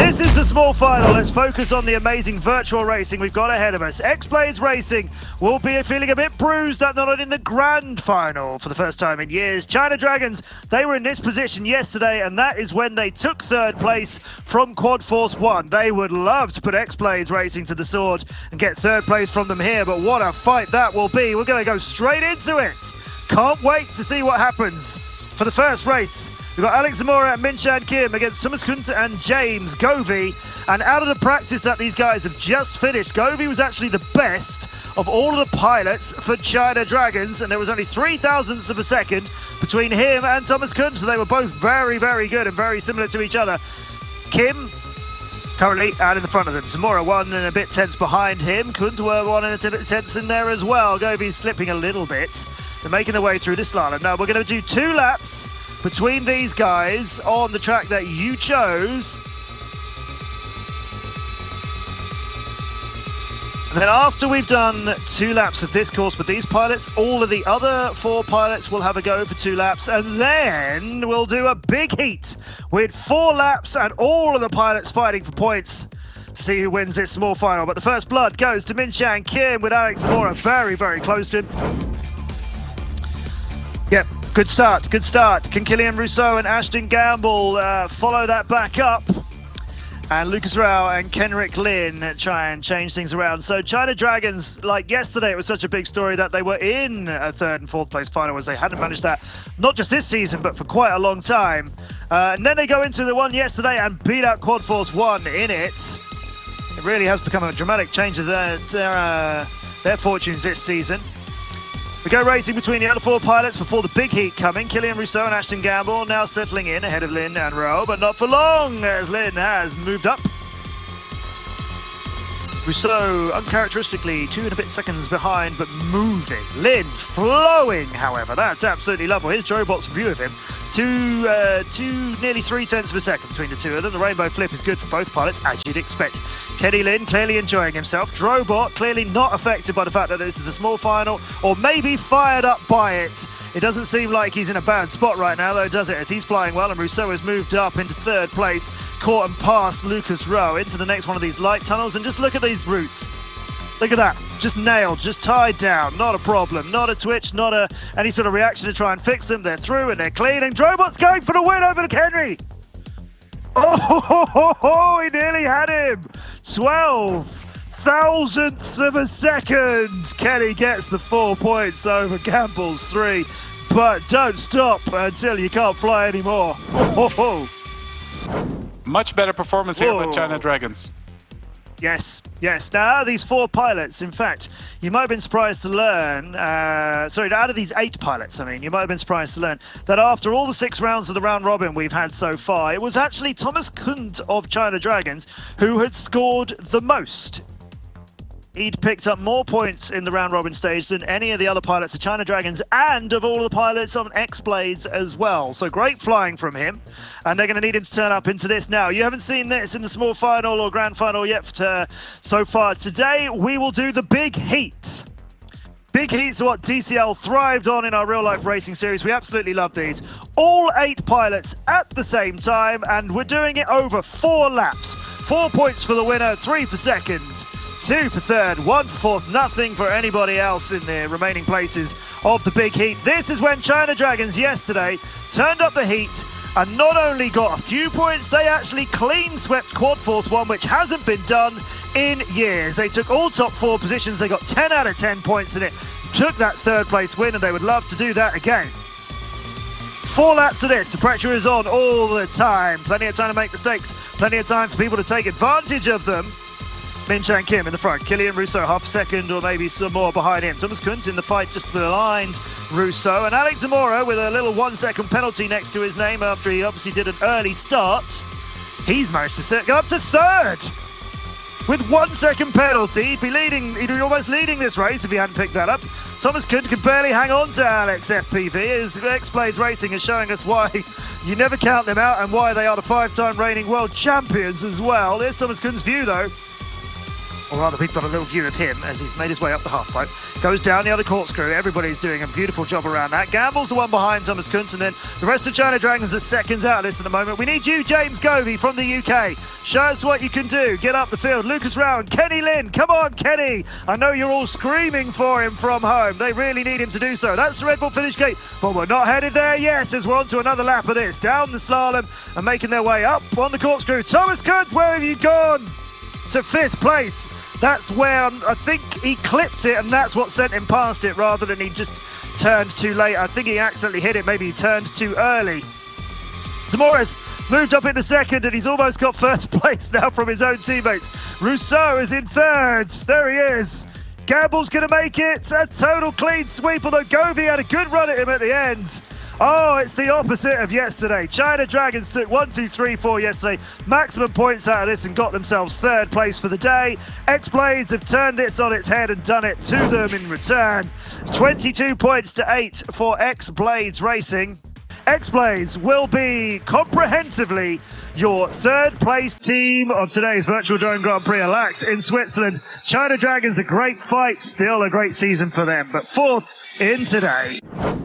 This is the small final. Let's focus on the amazing virtual racing we've got ahead of us. X-Blades Racing will be feeling a bit bruised that they're not in the grand final for the first time in years. China Dragons, they were in this position yesterday, and that is when they took third place from Quad Force 1. They would love to put X-Blades Racing to the sword and get third place from them here, but what a fight that will be. We're going to go straight into it. Can't wait to see what happens. For the first race, we've got Alex Zamora and Minchan Kim against Thomas Kunt and James Govey. And out of the practice that these guys have just finished, Govey was actually the best of all of the pilots for China Dragons, and there was only 0.003 of a second between him and Thomas Kunt, so they were both very, very good and very similar to each other. Kim currently out in the front of them. Zamora one and a bit tense behind him. Kunt were one and a bit tense in there as well. Govey's slipping a little bit. They're making their way through this slalom. Now we're going to do 2 laps between these guys on the track that you chose. And then after we've done 2 laps of this course with these pilots, all of the other 4 pilots will have a go for 2 laps, and then we'll do a big heat with 4 laps and all of the pilots fighting for points to see who wins this small final. But the first blood goes to Minchan Kim with Alex Zamora very, very close to him. Yep, good start, good start. Can Killian Rousseau and Ashton Gamble follow that back up? And Lucas Rao and Kenrick Lin try and change things around. So China Dragons, like yesterday, it was such a big story that they were in a 3rd and 4th place final, as they hadn't managed that, not just this season, but for quite a long time. And then they go into the one yesterday and beat out Quad Force 1 in it. It really has become a dramatic change of their fortunes this season. We go racing between the other 4 pilots before the big heat coming. Killian Rousseau and Ashton Gamble now settling in ahead of Lin and Rowe, but not for long as Lin has moved up. Rousseau uncharacteristically 2 and a bit seconds behind, but moving. Lin flowing, however. That's absolutely lovely. Here's Drobot's view of him. Nearly 0.3 of a second between the 2 of them. The rainbow flip is good for both pilots, as you'd expect. Kenny Lin clearly enjoying himself. Drobot clearly not affected by the fact that this is a small final, or maybe fired up by it. It doesn't seem like he's in a bad spot right now, though, does it? As he's flying well, and Rousseau has moved up into 3rd place, caught and passed Lucas Rowe into the next one of these light tunnels. And just look at these routes. Look at that, just nailed, just tied down, not a problem, not a twitch, not any sort of reaction to try and fix them. They're through and they're clean, and Drobot's going for the win over to Henry. Oh, he nearly had him. 0.12 of a second. Kenny gets the 4 points over Gamble's 3, but don't stop until you can't fly anymore. Much better performance here by China Dragons. Yes, yes. Now, out of these 4 pilots, in fact, you might have been surprised to learn, out of these 8 pilots, you might have been surprised to learn that after all the 6 rounds of the round robin we've had so far, it was actually Thomas Kunt of China Dragons who had scored the most. He'd picked up more points in the round robin stage than any of the other pilots of China Dragons and of all the pilots on X-Blades as well. So great flying from him, and they're going to need him to turn up into this now. You haven't seen this in the small final or grand final yet so far. Today we will do the big heat. Big heats are what DCL thrived on in our real-life racing series. We absolutely love these. All 8 pilots at the same time, and we're doing it over 4 laps. 4 points for the winner, 3 for second, 2 for 3rd, 1 for 4th, nothing for anybody else in the remaining places of the big heat. This is when China Dragons yesterday turned up the heat and not only got a few points, they actually clean swept Quad Force 1, which hasn't been done in years. They took all top 4 positions, they got 10 out of 10 points in it, took that 3rd place win, and they would love to do that again. 4 laps of this, the pressure is on all the time. Plenty of time to make mistakes, plenty of time for people to take advantage of them. Minchan Kim in the front, Killian Rousseau half a second or maybe some more behind him. Thomas Kunt in the fight just behind Rousseau, and Alex Zamora with a little 1-second penalty next to his name after he obviously did an early start. He's managed to go up to 3rd with 1-second penalty. He'd be almost leading this race if he hadn't picked that up. Thomas Kunt could barely hang on to Alex FPV. His X-Blades Racing is showing us why you never count them out and why they are the 5-time reigning world champions as well. There's Thomas Kunt's view though. or rather we've got a little view of him as he's made his way up the half-pipe, goes down the other corkscrew. Everybody's doing a beautiful job around that. Gamble's the one behind Thomas Kuntz, and then the rest of China Dragons are seconds out of this at the moment. We need you, James Govey from the UK. Show us what you can do. Get up the field. Lucas Rowan, Kenny Lynn. Come on, Kenny. I know you're all screaming for him from home. They really need him to do so. That's the Red Bull finish gate, but we're not headed there yet as we're on to another lap of this. Down the slalom and making their way up on the corkscrew. Thomas Kuntz, where have you gone? To 5th place. That's where I think he clipped it, and that's what sent him past it rather than he just turned too late. I think he accidentally hit it. Maybe he turned too early. Demores moved up into 2nd, and he's almost got 1st place now from his own teammates. Rousseau is in 3rd. There he is. Gamble's going to make it. A total clean sweep, although Govey had a good run at him at the end. Oh, it's the opposite of yesterday. China Dragons took 1, 2, 3, 4 yesterday. Maximum points out of this and got themselves 3rd place for the day. X-Blades have turned this on its head and done it to them in return. 22 points to 8 for X-Blades Racing. X-Blades will be comprehensively your 3rd place team of today's Virtual Drone Grand Prix LAAX in Switzerland. China Dragons, a great fight, still a great season for them, but 4th in today.